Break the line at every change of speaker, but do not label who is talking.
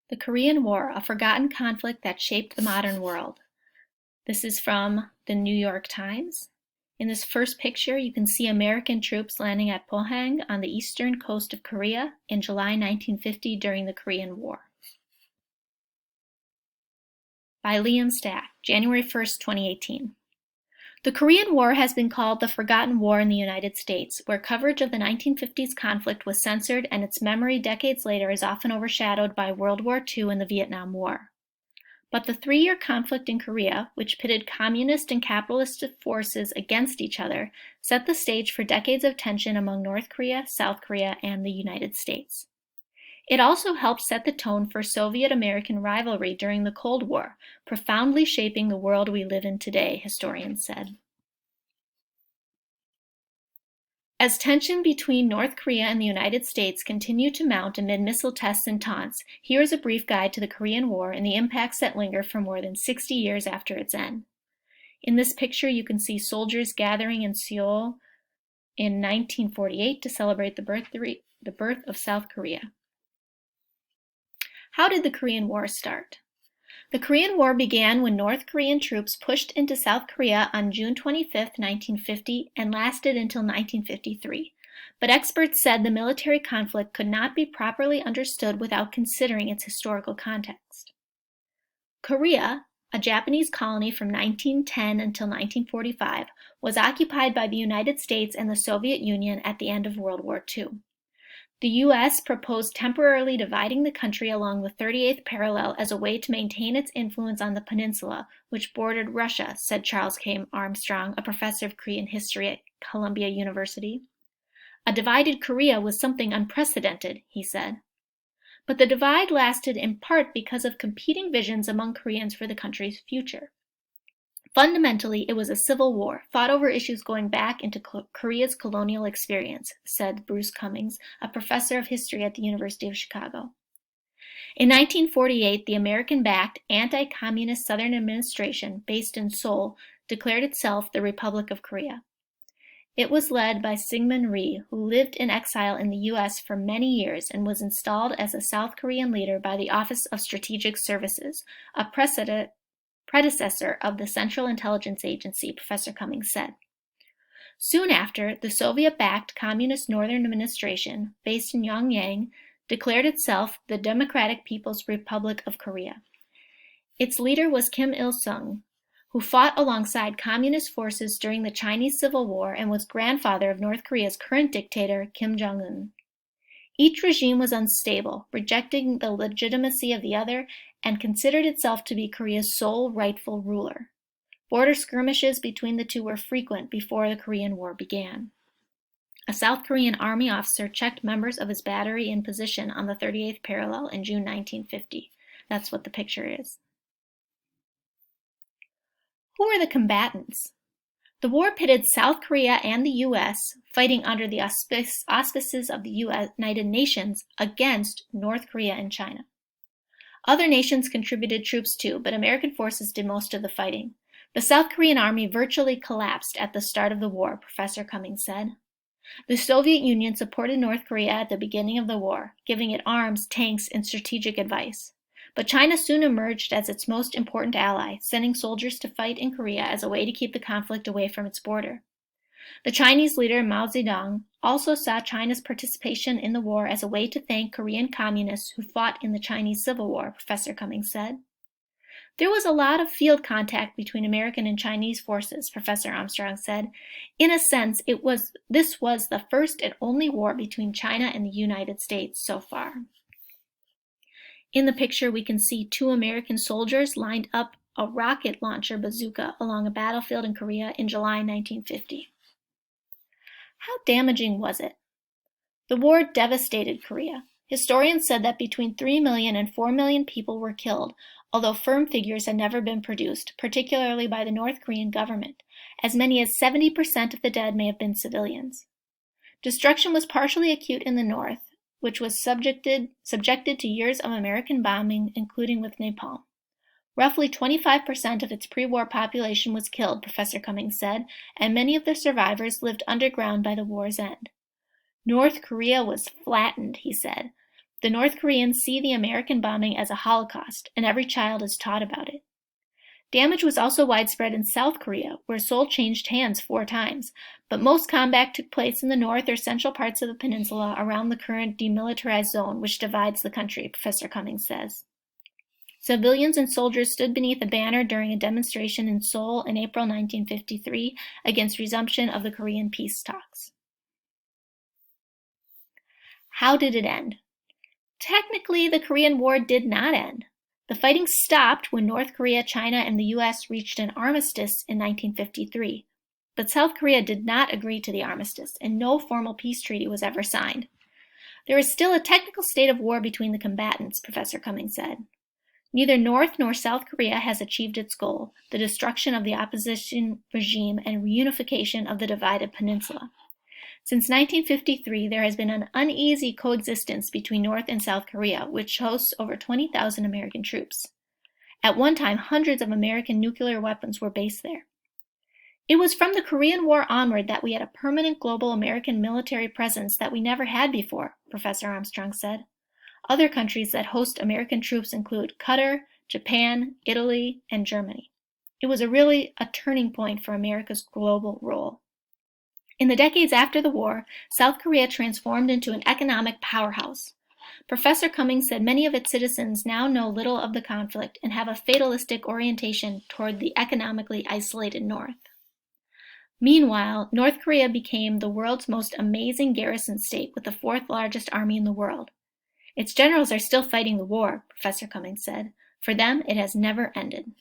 The Korean War, a forgotten conflict that shaped the modern world. This is from the New York Times. In this first picture, you can see American troops landing at Pohang on the eastern coast of Korea in July 1950 during the Korean War. By Liam Stack, January 1st, 2018. The Korean War has been called the Forgotten War in the United States, where coverage of the 1950s conflict was censored and its memory decades later is often overshadowed by World War II and the Vietnam War. But the 3-year conflict in Korea, which pitted communist and capitalist forces against each other, set the stage for decades of tension among North Korea, South Korea, and the United States. It also helped set the tone for Soviet-American rivalry during the Cold War, profoundly shaping the world we live in today, historians said. As tension between North Korea and the United States continued to mount amid missile tests and taunts, here is a brief guide to the Korean War and the impacts that linger for more than 60 years after its end. In this picture, you can see soldiers gathering in Seoul in 1948 to celebrate the birth of South Korea. How did the Korean War start? The Korean War began when North Korean troops pushed into South Korea on June 25, 1950, and lasted until 1953. But experts said the military conflict could not be properly understood without considering its historical context. Korea, a Japanese colony from 1910 until 1945, was occupied by the United States and the Soviet Union at the end of World War II. The U.S. proposed temporarily dividing the country along the 38th parallel as a way to maintain its influence on the peninsula, which bordered Russia, said Charles K. Armstrong, a professor of Korean history at Columbia University. A divided Korea was something unprecedented, he said. But the divide lasted in part because of competing visions among Koreans for the country's future. Fundamentally, it was a civil war, fought over issues going back into Korea's colonial experience, said Bruce Cummings, a professor of history at the University of Chicago. In 1948, the American-backed anti-communist Southern administration, based in Seoul, declared itself the Republic of Korea. It was led by Syngman Rhee, who lived in exile in the U.S. for many years and was installed as a South Korean leader by the Office of Strategic Services, a predecessor of the Central Intelligence Agency, Professor Cummings said. Soon after, the Soviet-backed Communist Northern Administration, based in Pyongyang, declared itself the Democratic People's Republic of Korea. Its leader was Kim Il-sung, who fought alongside communist forces during the Chinese Civil War and was grandfather of North Korea's current dictator, Kim Jong-un. Each regime was unstable, rejecting the legitimacy of the other, and considered itself to be Korea's sole rightful ruler. Border skirmishes between the two were frequent before the Korean War began. A South Korean army officer checked members of his battery in position on the 38th parallel in June 1950. That's what the picture is. Who were the combatants? The war pitted South Korea and the U.S., fighting under the auspices of the United Nations, against North Korea and China. Other nations contributed troops too, but American forces did most of the fighting. The South Korean army virtually collapsed at the start of the war, Professor Cummings said. The Soviet Union supported North Korea at the beginning of the war, giving it arms, tanks, and strategic advice. But China soon emerged as its most important ally, sending soldiers to fight in Korea as a way to keep the conflict away from its border. The Chinese leader Mao Zedong also saw China's participation in the war as a way to thank Korean communists who fought in the Chinese Civil War, Professor Cummings said. There was a lot of field contact between American and Chinese forces, Professor Armstrong said. In a sense, this was the first and only war between China and the United States so far. In the picture, we can see 2 American soldiers lined up a rocket launcher bazooka along a battlefield in Korea in July 1950. How damaging was it? The war devastated Korea. Historians said that between 3 million and 4 million people were killed, although firm figures had never been produced, particularly by the North Korean government. As many as 70% of the dead may have been civilians. Destruction was partially acute in the north, which was subjected to years of American bombing, including with napalm. Roughly 25% of its pre-war population was killed, Professor Cummings said, and many of the survivors lived underground by the war's end. North Korea was flattened, he said. The North Koreans see the American bombing as a Holocaust, and every child is taught about it. Damage was also widespread in South Korea, where Seoul changed hands 4 times, but most combat took place in the north or central parts of the peninsula around the current demilitarized zone, which divides the country, Professor Cummings says. Civilians and soldiers stood beneath a banner during a demonstration in Seoul in April 1953 against resumption of the Korean peace talks. How did it end? Technically, the Korean War did not end. The fighting stopped when North Korea, China, and the U.S. reached an armistice in 1953, but South Korea did not agree to the armistice, and no formal peace treaty was ever signed. There is still a technical state of war between the combatants, Professor Cummings said. Neither North nor South Korea has achieved its goal, the destruction of the opposition regime and reunification of the divided peninsula. Since 1953, there has been an uneasy coexistence between North and South Korea, which hosts over 20,000 American troops. At one time, hundreds of American nuclear weapons were based there. It was from the Korean War onward that we had a permanent global American military presence that we never had before, Professor Armstrong said. Other countries that host American troops include Qatar, Japan, Italy, and Germany. It was really a turning point for America's global role. In the decades after the war, South Korea transformed into an economic powerhouse. Professor Cummings said many of its citizens now know little of the conflict and have a fatalistic orientation toward the economically isolated North. Meanwhile, North Korea became the world's most amazing garrison state with the 4th largest army in the world. Its generals are still fighting the war, Professor Cummings said. For them, it has never ended.